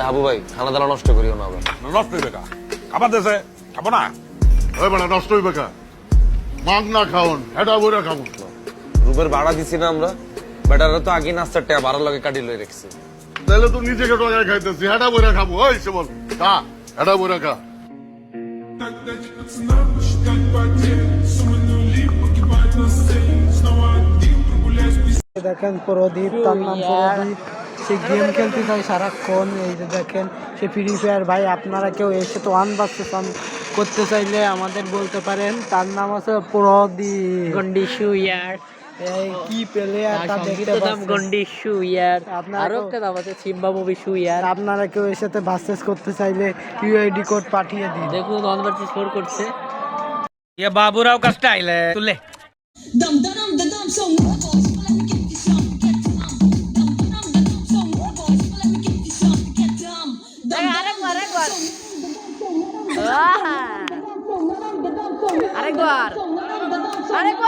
হাবু ভাই খানা দানা নষ্ট করিও না আবার। নষ্ট হইবে কা খাবার দেশে খাবো না ওই বেটা নষ্ট হইবে কা মাগ না খাওন হেডা বইরা খাবো রুমের ভাড়া দিছি না আমরা, বেটারা তো আগে নাস্তার টাকা ভাড়ার লগে কাটি লই রাখছি। তাহলে তো নিজেকে টাকা খাইতেছি হেডা বইরা খাবো ওই সে বল কা হেডা বইরা খা দেখেন প্রদীপ, তার নাম প্রদীপ, সে গেম খেলতে চায় সারাক্ষণ। এই যে দেখেন সে ফ্রি ফায়ার। ভাই আপনারা কেউ এসে তো আনবাক্সেশন করতে চাইলে আমাদের বলতে পারেন। তার নাম আছে প্রদীপ গন্ডিশু ইয়ার এই কি প্লেয়ার তা দেখতে নাম পাচ্ছেন। গন্ডিশু ইয়ার আপনারা আরো একটা নাম আছে সিম্বা মুভি শু ইয়ার। আপনারা কেউ এর সাথে ভার্সেস করতে চাইলে ইউআইডি কোড পাঠিয়ে দিন। দেখুন 1 vs 4 করছে। ये बाबूराव का स्टाइल है तुले Dum dum dum dum dum so more boys. Let me get you some, get some. Dum dum dum dum so more boys. Let me get you some, get some. Dum আরেকবার arekbar. আরেকবার